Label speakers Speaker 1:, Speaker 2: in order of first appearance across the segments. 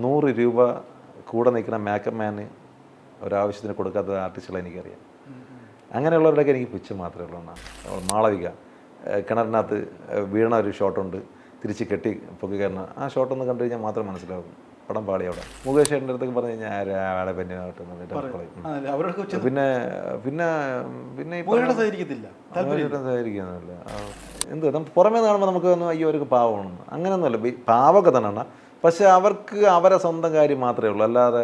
Speaker 1: 100 രൂപ കൂടെ നിൽക്കുന്ന മേക്കപ്പ് മാന് ഒരാവശ്യത്തിന് കൊടുക്കാത്ത ആർട്ടിസ്റ്റുകളെ എനിക്കറിയാം. അങ്ങനെയുള്ളവരുടെയൊക്കെ എനിക്ക് പുച്ഛം മാത്രമേ ഉള്ളൂ. മാളവിക കിണറിനകത്ത് വീണ ഒരു ഷോട്ടുണ്ട്, തിരിച്ച് കെട്ടി പൊക്കി കയറുന്ന ആ ഷോട്ടൊന്ന് കണ്ടു കഴിഞ്ഞാൽ മാത്രം മനസ്സിലാവും പടം പാളി. അവിടെ മുകേഷ് ചേട്ടൻ്റെ അടുത്തൊക്കെ പറഞ്ഞു കഴിഞ്ഞാൽ ആടെ പെണ്ണിനായിട്ട് പിന്നെ പിന്നെ പിന്നെ സഹകരിക്കുന്നില്ല. എന്ത് പുറമേ കാണുമ്പോൾ നമുക്ക് ഒന്ന് അയ്യോ അവർക്ക് പാവമാണ്, അങ്ങനെയൊന്നുമല്ല. പാവമൊക്കെ തന്നെയാണ്, പക്ഷെ അവർക്ക് അവരെ സ്വന്തം കാര്യം മാത്രമേ ഉള്ളൂ. അല്ലാതെ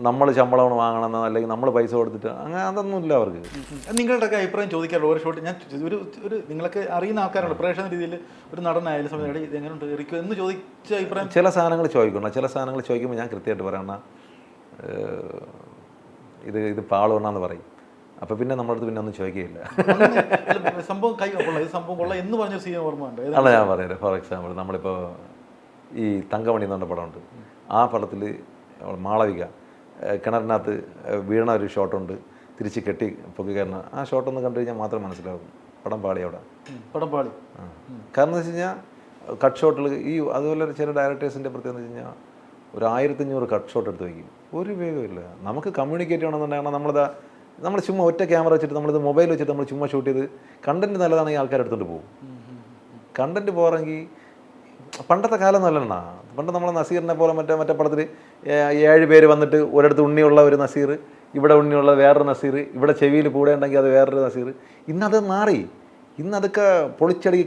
Speaker 1: നമ്മൾ ശമ്പളം വാങ്ങണമെന്നോ അല്ലെങ്കിൽ നമ്മൾ പൈസ കൊടുത്തിട്ട് അങ്ങനെ അതൊന്നുമില്ല അവർക്ക്.
Speaker 2: നിങ്ങളുടെ അഭിപ്രായം ചോദിക്കാറുള്ളൂ. ഒരു ഷോട്ട് ഞാൻ ഒരു നിങ്ങളൊക്കെ അറിയുന്ന ആൾക്കാരുണ്ട് പ്രേക്ഷക രീതിയിൽ, ഒരു നടനായാലും സമയത്ത് ഇത് എങ്ങനെയുണ്ട് ഇരിക്കും എന്ന് ചോദിച്ച അഭിപ്രായം.
Speaker 1: ചില സാധനങ്ങൾ ചോദിക്കണം, ചില സാധനങ്ങൾ ചോദിക്കുമ്പോൾ ഞാൻ കൃത്യമായിട്ട് പറയണ ഇത് പാളുകൊണ്ടാന്ന് പറയും. അപ്പോൾ പിന്നെ നമ്മുടെ അടുത്ത് പിന്നെ ഒന്നും ചോദിക്കുകയില്ല.
Speaker 2: സംഭവം കൈ കൊള്ള ഇത് സംഭവം കൊള്ള എന്ന് പറഞ്ഞ സീൻ ഓർമ്മ ഉണ്ട്.
Speaker 1: അല്ല ഞാൻ പറയാം. ഫോർ എക്സാമ്പിൾ നമ്മളിപ്പോൾ ഈ തങ്കമണി എന്ന് പറഞ്ഞ പടമുണ്ട്. ആ പടത്തിൽ മാളവിക കിണറിനകത്ത് വീണ ഒരു ഷോട്ടുണ്ട്, തിരിച്ച് കെട്ടി പൊക്കി കയറുന്ന ആ ഷോട്ടൊന്ന് കണ്ടു കഴിഞ്ഞാൽ മാത്രം മനസ്സിലാവും പടം പാളി. അവിടെ
Speaker 2: പടം പാളി.
Speaker 1: കാരണം എന്ന് വെച്ച് കഴിഞ്ഞാൽ കട്ട് ഷോട്ടുകൾ അതുപോലെ ചില ഡയറക്ടേഴ്സിൻ്റെ പ്രത്യേകത എന്ന് വെച്ച് കഴിഞ്ഞാൽ ഒരു 1500 കട്ട് ഷോട്ട് എടുത്ത് വയ്ക്കും. ഒരു ഉപയോഗമില്ല. നമുക്ക് കമ്മ്യൂണിക്കേറ്റ് ചെയ്യണമെന്നുണ്ടെങ്കിൽ നമ്മൾ ചുമ്മാ ഒറ്റ ക്യാമറ വെച്ചിട്ട് നമ്മളിത് മൊബൈൽ വെച്ചിട്ട് നമ്മൾ ചുമ്മാ ഷൂട്ട് ചെയ്ത് കണ്ടൻറ്റ് നല്ലതാണെങ്കിൽ ആൾക്കാർ എടുത്തുകൊണ്ട് പോകും. കണ്ടൻറ്റ് പോരെങ്കിൽ പണ്ടത്തെ കാലം നല്ലതാണ്. പണ്ട് നമ്മൾ നസീറിനെ പോലെ മറ്റേ പടത്തിൽ 7 പേര് വന്നിട്ട് ഒരിടത്ത് ഉണ്ണിയുള്ള ഒരു നസീർ, ഇവിടെ ഉണ്ണിയുള്ള വേറൊരു നസീർ, ഇവിടെ ചെവിയിൽ കൂടെ ഉണ്ടെങ്കിൽ അത് വേറൊരു നസീർ. ഇന്നത് മാറി. ഇന്നതൊക്കെ പൊളിച്ചടുക്കി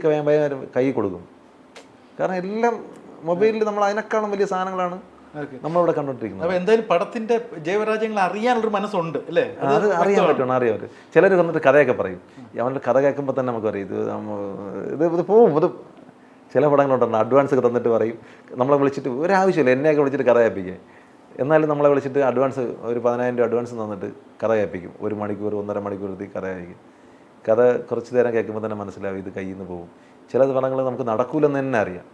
Speaker 1: കൈ കൊടുക്കും. കാരണം എല്ലാം മൊബൈലിൽ നമ്മൾ അതിനേക്കാളും വലിയ സാധനങ്ങളാണ് നമ്മളിവിടെ കണ്ടോണ്ടിരിക്കുന്നത്.
Speaker 2: അപ്പോൾ എന്തായാലും പടത്തിന്റെ ജൈവരാജ്യങ്ങൾ അറിയാനുള്ളൊരു മനസ്സുണ്ട് അല്ലേ?
Speaker 1: അത് അറിയാൻ പറ്റും. ചിലർ വന്നിട്ട് കഥയൊക്കെ പറയും. അവൻ്റെ കഥ കേൾക്കുമ്പോൾ തന്നെ നമുക്കറിയാം ഇത് പോവും. ഇത് ചില പടങ്ങളുണ്ടല്ലോ അഡ്വാൻസ് ഒക്കെ തന്നിട്ട് പറയും. നമ്മളെ വിളിച്ചിട്ട് ഒരാവശ്യമില്ല, എന്നെയൊക്കെ വിളിച്ചിട്ട് കഥ കേൾപ്പിക്കുക. എന്നാലും നമ്മളെ വിളിച്ചിട്ട് അഡ്വാൻസ് ഒരു 10,000 രൂപ അഡ്വാൻസ് തന്നിട്ട് കഥ കേൾപ്പിക്കും. 1 മണിക്കൂർ 1.5 മണിക്കൂർ കഥ കേൾപ്പിക്കും. കഥ കുറച്ച് നേരം കേൾക്കുമ്പോൾ തന്നെ മനസ്സിലാവും ഇത് കയ്യിൽ നിന്ന് പോകും. ചില പടങ്ങൾ നമുക്ക് നടക്കൂലെന്ന് തന്നെ അറിയാം.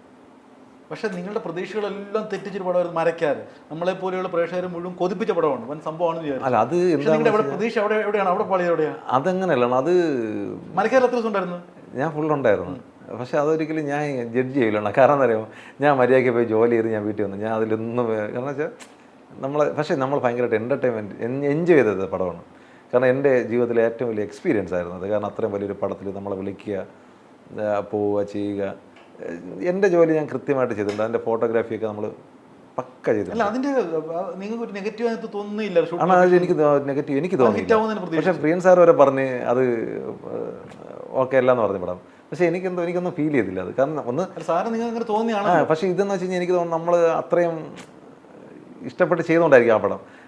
Speaker 2: പക്ഷേ നിങ്ങളുടെ പ്രതീക്ഷകളെല്ലാം തെറ്റിച്ചൊരു പടം മരക്കാറ് നമ്മളെ പോലെയുള്ള പ്രേക്ഷകർ മുഴുവൻ കൊതിപ്പിച്ച പടമാണ്, വൻ സംഭവമാണ്.
Speaker 1: അല്ല അത് എന്താ
Speaker 2: പ്രതീക്ഷ എവിടെയാണ് അവിടെ പാളിയത് എവിടെയാണ്?
Speaker 1: അതങ്ങനെയല്ല. അത്
Speaker 2: മരക്കാർ എത്ര ദിവസം ഉണ്ടായിരുന്നു?
Speaker 1: ഞാൻ ഫുള്ളുണ്ടായിരുന്നു. പക്ഷെ അതൊരിക്കലും ഞാൻ ജഡ്ജ് ചെയ്യില്ല. കാരണം എന്താ പറയുമ്പോൾ ഞാൻ മര്യാദയ്ക്ക് പോയി ജോലി ചെയ്ത് ഞാൻ വീട്ടിൽ വന്നു. ഞാൻ അതിലൊന്നും കാരണം വെച്ചാൽ പക്ഷേ നമ്മൾ ഭയങ്കരമായിട്ട് എൻ്റർടൈൻമെൻറ്റ് എൻജോയ് ചെയ്തത് പടമാണ്. കാരണം എൻ്റെ ജീവിതത്തിലെ ഏറ്റവും വലിയ എക്സ്പീരിയൻസ് ആയിരുന്നു അത്. കാരണം അത്രയും വലിയൊരു പടത്തിൽ നമ്മളെ വിളിക്കുക, പോവുക, ചെയ്യുക. എൻ്റെ ജോലി ഞാൻ കൃത്യമായിട്ട് ചെയ്തിട്ടുണ്ട്. അതിൻ്റെ ഫോട്ടോഗ്രാഫിയൊക്കെ നമ്മൾ പക്ക ചെയ്തിട്ടുണ്ട്.
Speaker 2: അതിൻ്റെ നിങ്ങൾക്ക് നെഗറ്റീവ് തോന്നുന്നില്ല?
Speaker 1: എനിക്ക് തോന്നി. പക്ഷേ പ്രിയൻ സാർ വരെ പറഞ്ഞ് അത് ഓക്കെ അല്ല എന്ന് പറഞ്ഞ പടം. പക്ഷേ എനിക്കൊന്നും ഫീൽ ചെയ്തില്ല അത്. കാരണം ഒന്ന്
Speaker 2: സാറ് നിങ്ങൾക്ക് തോന്നിയാണ്.
Speaker 1: പക്ഷേ ഇതെന്ന് വെച്ച് കഴിഞ്ഞാൽ എനിക്ക് തോന്നുന്നു നമ്മൾ അത്രയും ഇഷ്ടപ്പെട്ട് ചെയ്തുകൊണ്ടായിരിക്കും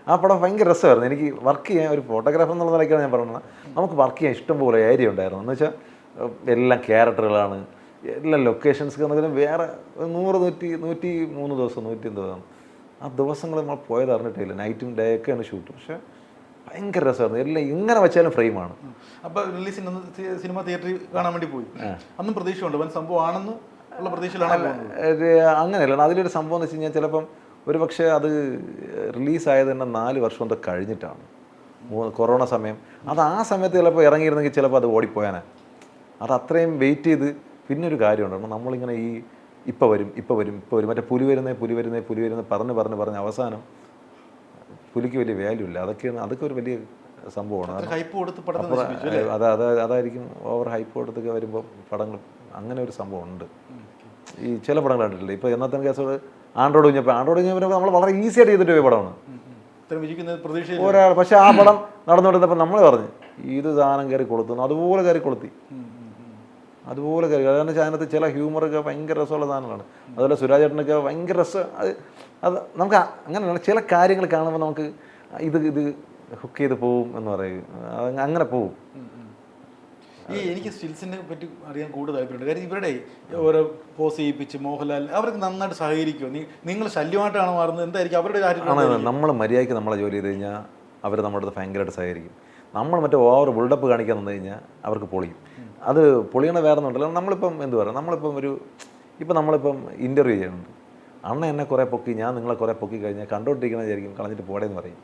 Speaker 1: ആ പടം ഭയങ്കര രസമായിരുന്നു. എനിക്ക് വർക്ക് ചെയ്യാൻ ഒരു ഫോട്ടോഗ്രാഫർ എന്നുള്ള നിലയ്ക്കാണ് ഞാൻ പറയുന്നത്. നമുക്ക് വർക്ക് ചെയ്യാൻ ഇഷ്ടംപോലെ ഏരിയ ഉണ്ടായിരുന്നു. എന്ന് വെച്ചാൽ എല്ലാം ക്യാരക്ടറുകളാണ്, എല്ലാ ലൊക്കേഷൻസ് എന്നൊക്കെ വേറെ 100-103 ദിവസം 150 ദിവസം ആ ദിവസങ്ങൾ നമ്മൾ പോയത് അറിഞ്ഞിട്ടില്ല. നൈറ്റും ഡേ ഒക്കെയാണ് ഷൂട്ട്. പക്ഷേ ഭയങ്കര രസമായിരുന്നു. എല്ലാം ഇങ്ങനെ വെച്ചാലും ഫ്രെയിമാണ്.
Speaker 2: അപ്പോൾ റിലീസിന് സിനിമ തിയേറ്ററിൽ കാണാൻ വേണ്ടി പോയി. അന്നും പ്രതീക്ഷയുണ്ട് വൻ സംഭവമാണെന്ന് ഉള്ള പ്രതീക്ഷയിലാണ്.
Speaker 1: അങ്ങനെയല്ല. അതിലൊരു സംഭവം എന്ന് വെച്ച് കഴിഞ്ഞാൽ ചിലപ്പം ഒരു പക്ഷേ അത് റിലീസായത് തന്നെ 4 വർഷം കൊണ്ട് കഴിഞ്ഞിട്ടാണ്. കൊറോണ സമയം. അത് ആ സമയത്ത് ചിലപ്പോൾ ഇറങ്ങിയിരുന്നെങ്കിൽ ചിലപ്പോൾ അത് ഓടിപ്പോയാനെ. അത് അത്രയും വെയിറ്റ് ചെയ്ത്. പിന്നെ ഒരു കാര്യമുണ്ട്, നമ്മളിങ്ങനെ ഇപ്പം വരും മറ്റേ പുലി വരുന്നേ പറഞ്ഞ് അവസാനം പുലിക്ക് വലിയ വാല്യൂ ഇല്ല. അതൊക്കെ ഒരു വലിയ സംഭവമാണ്. അതായിരിക്കും ഓവർ ഹൈപ്പ് കൊടുത്തൊക്കെ വരുമ്പോൾ പടങ്ങൾ അങ്ങനെ ഒരു സംഭവം ഉണ്ട്. ഈ ചില പടങ്ങൾ കണ്ടിട്ടില്ല. ഇപ്പോൾ എന്നത്തെ കേസോട് ആൻഡ്രോയിഡ് കുഞ്ഞപ്പോൾ നമ്മൾ വളരെ ഈസി ആയിട്ട് ചെയ്തിട്ട് പോയ പടമാണ് ഒരാൾ. പക്ഷെ ആ പടം നടന്നുകൊണ്ടിരുന്നപ്പോൾ നമ്മൾ പറഞ്ഞു ഇത് സാധനം കയറി കൊളുത്തുന്നു, അതുപോലെ കയറി കൊളുത്തി. കാരണം അതിനകത്ത് ചില ഹ്യൂമറൊക്കെ ഭയങ്കര രസമുള്ള സാധനങ്ങളാണ്. അതുപോലെ സുരാജേട്ടനൊക്കെ ഭയങ്കര രസം. അത് നമുക്ക് അങ്ങനെയാണ് ചില കാര്യങ്ങൾ കാണുമ്പോൾ നമുക്ക് ഇത് ഹുക്ക് ചെയ്ത് പോവും എന്ന് പറയും. അങ്ങനെ പോവും.
Speaker 2: എനിക്ക് സ്റ്റിൽസിനെ പറ്റി അറിയാൻ കൂടുതൽ താല്പര്യമുണ്ട്. കാര്യം ഇവരുടെ ഓരോ പോസ് ചെയ്യിപ്പിച്ച് മോഹൻലാൽ അവർക്ക് നന്നായിട്ട് സഹകരിക്കുമോ? നിങ്ങൾ ശല്യമായിട്ടാണ് മാറുന്നത്? എന്തായിരിക്കും അവരുടെ കാര്യം?
Speaker 1: നമ്മൾ മര്യാദയ്ക്ക് നമ്മളെ ജോലി ചെയ്ത് കഴിഞ്ഞാൽ അവർ നമ്മുടെ അടുത്ത് ഭയങ്കരമായിട്ട് സഹകരിക്കും. നമ്മൾ മറ്റേ ഓവർ ബിൽഡപ്പ് കാണിക്കാൻ വന്നു കഴിഞ്ഞാൽ അവർക്ക് പൊളിയും. അത് പൊളിയണ വേറെ ഒന്നുണ്ടല്ലോ. നമ്മളിപ്പം എന്ത് പറയുക, നമ്മളിപ്പം ഇൻ്റർവ്യൂ ചെയ്യുന്നുണ്ട്. അണ്ണ എന്നെ കുറേ പൊക്കി, ഞാൻ നിങ്ങളെ കുറേ പൊക്കി കഴിഞ്ഞാൽ കണ്ടോണ്ടിരിക്കണ വിചാരിക്കും കളഞ്ഞിട്ട് പോടേന്ന് പറയും.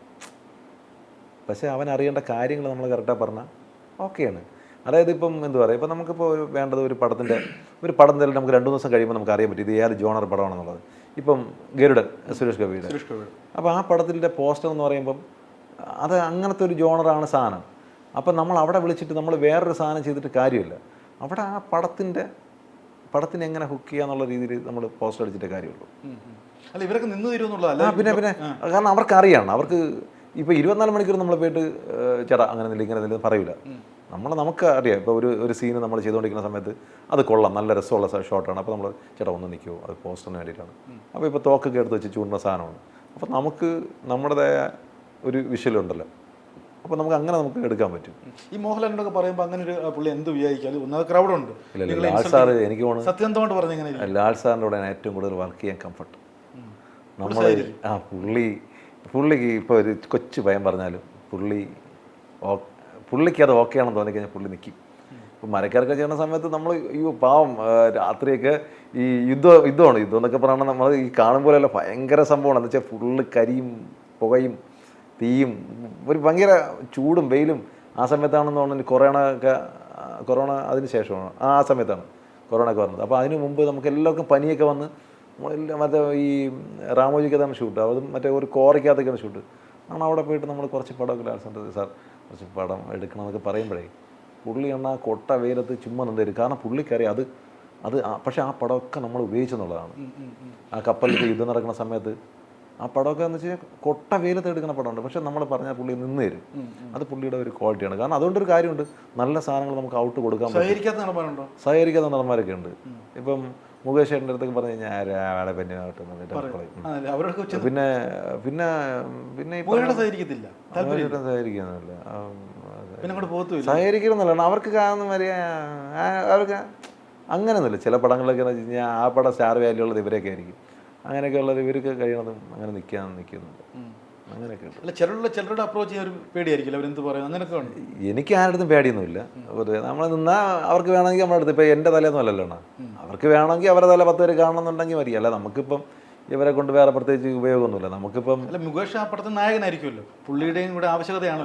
Speaker 1: പക്ഷേ അവൻ അറിയേണ്ട കാര്യങ്ങൾ നമ്മൾ കറക്റ്റാಗಿ പറഞ്ഞാൽ ഓക്കെയാണ്. അതായത് ഇപ്പം എന്ത് പറയുക, ഇപ്പം നമുക്കിപ്പോൾ വേണ്ടത് ഒരു പടം തന്നെ നമുക്ക് 2 ദിവസം കഴിയുമ്പോൾ നമുക്ക് അറിയാൻ പറ്റും ഇത് ഏത് ജോണർ പടമാണെന്നുള്ളത്. ഇപ്പം ഗരുഡൻ സുരേഷ് ഗോപിയുടെ.
Speaker 2: സുരേഷ് ഗോപി.
Speaker 1: അപ്പോൾ ആ പടത്തിൻ്റെ പോസ്റ്റർ എന്ന് പറയുമ്പം അത് അങ്ങനത്തെ ഒരു ജോണറാണ് സാധനം. അപ്പം നമ്മൾ അവിടെ വിളിച്ചിട്ട് നമ്മൾ വേറൊരു സാധനം ചെയ്തിട്ട് കാര്യമില്ല. അവിടെ ആ പടത്തിനെ എങ്ങനെ ഹുക്ക് ചെയ്യുക എന്നുള്ള രീതിയിൽ നമ്മൾ പോസ്റ്റർ അടിച്ചിട്ടേ കാര്യമുള്ളൂ.
Speaker 2: അല്ല ഇവരൊക്കെ നിന്ന് തരുമെന്നുള്ളതല്ല.
Speaker 1: പിന്നെ കാരണം അവർക്കറിയാണ്, അവർക്ക് ഇപ്പോൾ 24 മണിക്കൂർ നമ്മൾ പോയിട്ട് ചേട്ടാ അങ്ങനെ ഇല്ല ഇങ്ങനെ ഇല്ല പറയില്ല. നമുക്ക് അറിയാം. ഇപ്പോൾ ഒരു സീന് നമ്മൾ ചെയ്തുകൊണ്ടിരിക്കുന്ന സമയത്ത് അത് കൊള്ളാം, നല്ല രസമുള്ള ഷോട്ടാണ്. അപ്പോൾ നമ്മൾ ചേട്ടാ ഒന്ന് നിൽക്കുമോ, അത് പോസ്റ്ററിന് വേണ്ടിയിട്ടാണ്. അപ്പോൾ ഇപ്പോൾ തോക്കൊക്കെ എടുത്ത് വെച്ച് ചൂടുന്ന സാധനമാണ്. അപ്പോൾ നമുക്ക് നമ്മുടേതായ ഒരു വിഷ്വലുണ്ടല്ലോ, അപ്പോൾ നമുക്ക് എടുക്കാൻ പറ്റും.
Speaker 2: ഈ മോഹൻലാലിനൊക്കെ പറയുമ്പോൾ അങ്ങനെ ഒരു പുള്ളി എന്ത് വിചാരിക്കാലും ഒന്നാമത് ക്രൗഡുണ്ട്.
Speaker 1: ലാൽ സാറ് എനിക്ക് തോന്നുന്നു
Speaker 2: സത്യസന്ധമായിട്ട് പറഞ്ഞ എങ്ങനെ
Speaker 1: ലാൽ സാറിൻ്റെ കൂടെ ഏറ്റവും കൂടുതൽ വർക്ക് ചെയ്യാൻ കംഫർട്ട്. നമ്മൾ പുള്ളിക്ക് ഇപ്പോൾ ഒരു കൊച്ചു ഭയം പറഞ്ഞാലും പുള്ളിക്ക് അത് ഓക്കെ ആണെന്ന് തോന്നിക്കഴിഞ്ഞാൽ പുള്ളി നിൽക്കും. ഇപ്പോൾ മരക്കാരൊക്കെ ചെയ്യുന്ന സമയത്ത് നമ്മൾ ഈ പാവം രാത്രിയൊക്കെ ഈ യുദ്ധമാണ് എന്നൊക്കെ പറയുന്നത് നമ്മൾ ഈ കാണുമ്പോഴല്ല ഭയങ്കര സംഭവമാണ്. എന്ന് വെച്ചാൽ ഫുള്ള് കരിയും പുകയും തീയും ഒരു ഭയങ്കര ചൂടും വെയിലും. ആ സമയത്താണെന്ന് തോന്നുന്നു കൊറോണ അതിന് ശേഷമാണ്, ആ സമയത്താണ് കൊറോണ ഒക്കെ വന്നത്. അപ്പോൾ അതിന് മുമ്പ് നമുക്ക് എല്ലാവർക്കും പനിയൊക്കെ വന്ന് നമ്മളെല്ലാം മറ്റേ ഈ റാമോജിക്കകത്താണ് ഷൂട്ട്, അതും മറ്റേ ഒരു കോറയ്ക്കകത്തൊക്കെയാണ് ഷൂട്ട്. അവിടെ പോയിട്ട് നമ്മൾ കുറച്ച് പടമൊക്കെ ലാൽ സാർ കുറച്ച് പടം എടുക്കണമെന്നൊക്കെ പറയുമ്പോഴേ പുള്ളി ആ കൊട്ട വെയിലത്ത് ചുമ്മാ നിന്നേരും. കാരണം പുള്ളിക്കറിയാം അത് പക്ഷേ ആ പടമൊക്കെ നമ്മൾ ഉപയോഗിച്ചെന്നുള്ളതാണ്. ആ കപ്പലിൽ യുദ്ധം നടക്കുന്ന സമയത്ത് ആ പടമൊക്കെ എന്ന് വെച്ച് കഴിഞ്ഞാൽ കൊട്ട വെയിലത്ത് എടുക്കുന്ന പടമുണ്ട്, പക്ഷെ നമ്മൾ പറഞ്ഞാൽ പുള്ളി നിന്ന് തരും. അത് പുള്ളിയുടെ ഒരു ക്വാളിറ്റിയാണ്. കാരണം അതുകൊണ്ടൊരു കാര്യമുണ്ട്, നല്ല സാധനങ്ങൾ നമുക്ക് ഔട്ട് കൊടുക്കാൻ പറ്റും. സഹകരിക്കാത്ത നടന്മാരൊക്കെ ഉണ്ട്. ഇപ്പം മുകേഷ് ചേട്ടൻ്റെ അടുത്തൊക്കെ പറഞ്ഞു കഴിഞ്ഞാൽ ആടെ പിന്നെ സഹകരിക്കുന്നില്ല. അവർക്ക് അവർക്ക് അങ്ങനെയൊന്നുമില്ല. ചില പടങ്ങളിലൊക്കെ എന്ന് വെച്ച് കഴിഞ്ഞാൽ ആ പടം സ്റ്റാർ വാല്യൂ ഉള്ളത് ഇവരൊക്കെ ആയിരിക്കും. അങ്ങനെയൊക്കെ ഉള്ളത് ഇവർക്ക് കഴിയണതും അങ്ങനെ നിൽക്കുന്നുണ്ട്. അങ്ങനെയൊക്കെ ഉണ്ട്.
Speaker 2: ചിലരുടെ അപ്രോച്ച് ചെയ്യാൻ ഒരു പേടിയായിരിക്കില്ല, അവരെന്ത് പറയും അങ്ങനെയൊക്കെ ഉണ്ട്.
Speaker 1: എനിക്ക് ആരുടെ പേടിയൊന്നുമില്ല. നമ്മൾ നിന്നാൽ അവർക്ക് വേണമെങ്കിൽ നമ്മുടെ അടുത്ത് ഇപ്പോൾ എൻ്റെ തലേന്നും അല്ലല്ലോ, അവർക്ക് വേണമെങ്കിൽ അവരുടെ തല 10 പേര് കാണണമെന്നുണ്ടെങ്കിൽ മതി. അല്ല നമുക്കിപ്പം ഇവരെ കൊണ്ട് വേറെ പ്രത്യേകിച്ച് ഉപയോഗമൊന്നുമില്ല. നമുക്കിപ്പം
Speaker 2: മുകേഷ് ആ പടത്തിൽ നായകനായിരിക്കുമല്ലോ, പുള്ളിയുടെയും കൂടെ ആവശ്യകതയാണ്.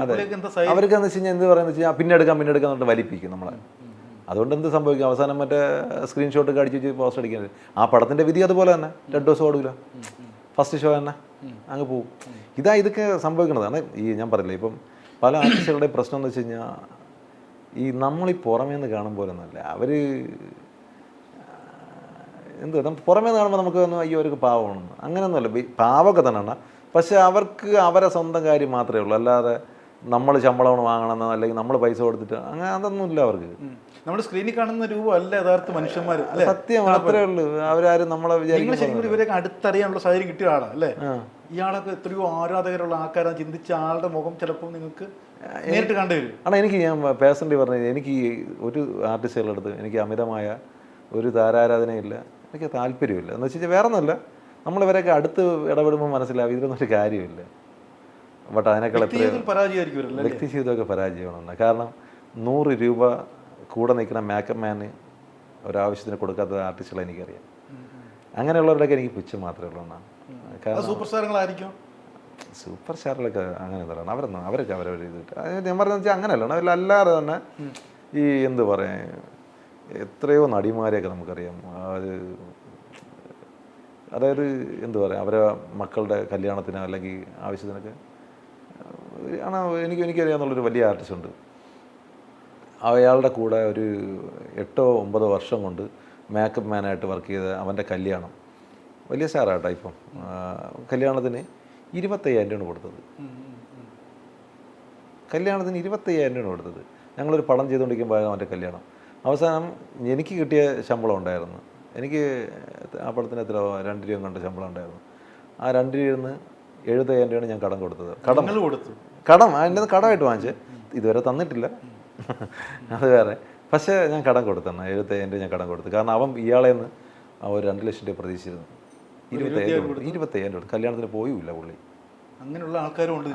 Speaker 1: അവർക്ക് എന്ന് വെച്ച് കഴിഞ്ഞാൽ എന്ത് പറയുന്നത് വെച്ച് കഴിഞ്ഞാൽ പിന്നെ എടുക്കാൻ എന്നിട്ട് വലിപ്പിക്കും നമ്മളെ. അതുകൊണ്ട് എന്ത് സംഭവിക്കും, അവസാനം മറ്റേ സ്ക്രീൻഷോട്ട് അടിച്ച് വെച്ച് പോസ്റ്റ് അടിക്കുന്നത്. ആ പടത്തിൻ്റെ വിധി അതുപോലെ തന്നെ 2 ദിവസം ഓടില്ല, ഫസ്റ്റ് ഷോ തന്നെ അങ്ങ് പോവും. ഇതൊക്കെ സംഭവിക്കുന്നതാണ്. ഈ ഞാൻ പറയില്ല, ഇപ്പം പല ആർട്ടിസ്റ്റുകളുടെയും പ്രശ്നം എന്ന് വെച്ച് കഴിഞ്ഞാൽ ഈ നമ്മളീ പുറമേ നിന്ന് കാണുമ്പോഴൊന്നുമല്ല അവർ പുറമേ നിന്ന് കാണുമ്പോൾ നമുക്ക് തോന്നും അയ്യോ അവർക്ക് പാവമാണെന്ന്. അങ്ങനെയൊന്നുമല്ല, പാവമൊക്കെ തന്നെയാണ്. പക്ഷെ അവർക്ക് അവരെ സ്വന്തം കാര്യം മാത്രമേ ഉള്ളൂ. അല്ലാതെ നമ്മൾ ശമ്പളം വാങ്ങണമെന്നോ അല്ലെങ്കിൽ നമ്മൾ പൈസ കൊടുത്തിട്ട് അങ്ങനെ അതൊന്നുമില്ല അവർക്ക്.
Speaker 2: നമ്മുടെ സ്ക്രീനിൽ കാണുന്ന രൂപം അല്ല യഥാർത്ഥ മനുഷ്യന്മാർ.
Speaker 1: സത്യം മാത്രമേ ഉള്ളൂ. അവരാരും നമ്മളെ
Speaker 2: വിചാരിക്കും ഇവരൊക്കെ അടുത്തറിയാനുള്ള സാഹചര്യം കിട്ടിയ ആളാണ് അല്ലേ. ഇയാളൊക്കെ എത്രയോ ആരാധകരുള്ള ആൾക്കാരാണ്. ചിന്തിച്ച ആളുടെ മുഖം ചിലപ്പോൾ നിങ്ങൾക്ക് നേരിട്ട് കണ്ടുവരും.
Speaker 1: എനിക്ക് ഞാൻ പേഴ്സണലി പറഞ്ഞു, എനിക്ക് ഒരു ആർട്ടിസ്റ്റുകളുടെ അടുത്ത് എനിക്ക് അമിതമായ ഒരു താരാരാധനയില്ല, എനിക്ക് താല്പര്യമില്ല. എന്ന് വെച്ച് കഴിഞ്ഞാൽ വേറെ ഒന്നുമല്ല, നമ്മളിവരൊക്കെ അടുത്ത് ഇടപെടുമ്പോൾ മനസ്സിലാവും ഇതിലൊന്നും ഒരു കാര്യമില്ല. ബട്ട് അതിനേക്കാൾ എത്ര വ്യക്തി ജീവിതമൊക്കെ പരാജയമാണ്. കാരണം 100 രൂപ കൂടെ നിൽക്കുന്ന മേക്കപ്പ് മാന് ഒരാവശ്യത്തിന് കൊടുക്കാത്ത ആർട്ടിസ്റ്റുകളെ എനിക്കറിയാം. അങ്ങനെയുള്ളവരുടെയൊക്കെ എനിക്ക് പുച്ഛം മാത്രമേ ഉള്ളൂ എന്നാണ്. കാരണം
Speaker 2: സൂപ്പർ സ്റ്റാറുകളായിരിക്കും.
Speaker 1: സൂപ്പർ സ്റ്റാറിലൊക്കെ അങ്ങനെ എന്താണ് അവരൊക്കെ അവരവർ ചെയ്തിട്ട് ഞാൻ പറയുന്നത് വെച്ചാൽ അങ്ങനെയല്ല. അല്ലാതെ തന്നെ ഈ എന്ത് പറയാൻ എത്രയോ നടിമാരെയൊക്കെ നമുക്കറിയാം. അതായത് എന്ത് പറയാം, അവരെ മക്കളുടെ കല്യാണത്തിനോ അല്ലെങ്കിൽ ആവശ്യത്തിനൊക്കെ ആണ്. എനിക്കറിയാവുന്നുള്ളൊരു വലിയ ആർട്ടിസ്റ്റ് ഉണ്ട്. അയാളുടെ കൂടെ ഒരു 8-9 വർഷം കൊണ്ട് മേക്കപ്പ് മാനായിട്ട് വർക്ക് ചെയ്ത അവൻ്റെ കല്യാണം, വലിയ സ്റ്റാറാട്ടോ ഇപ്പം, കല്യാണത്തിന് 25,000 രൂപയാണ് കൊടുത്തത്. കല്യാണത്തിന് 25,000 രൂപയാണ് കൊടുത്തത്. ഞങ്ങളൊരു പടം ചെയ്തുകൊണ്ടിരിക്കുമ്പോൾ അവൻ്റെ കല്യാണം. അവസാനം എനിക്ക് കിട്ടിയ ശമ്പളം ഉണ്ടായിരുന്നു. എനിക്ക് ആ പടത്തിന് എത്ര 2 രൂപ കണ്ട ശമ്പളം ഉണ്ടായിരുന്നു. ആ 2 രൂപയിൽ നിന്ന് 70,000 രൂപയാണ് ഞാൻ കടം കൊടുത്തത്. അതിൻ്റെ കടമായിട്ട് വാങ്ങിച്ച് ഇതുവരെ തന്നിട്ടില്ല, അത് വേറെ. പക്ഷേ ഞാൻ കടം കൊടുത്താണ്, 70,000 രൂപ ഞാൻ കടം കൊടുത്തു. കാരണം അവൻ ഇയാളെ നിന്ന് അവർ 2 ലക്ഷം രൂപ പ്രതീക്ഷിച്ചിരുന്നു. 25,000 രൂപ കല്യാണത്തിന് പോയില്ല പുള്ളി. അങ്ങനെയുള്ള ആൾക്കാരുണ്ട്.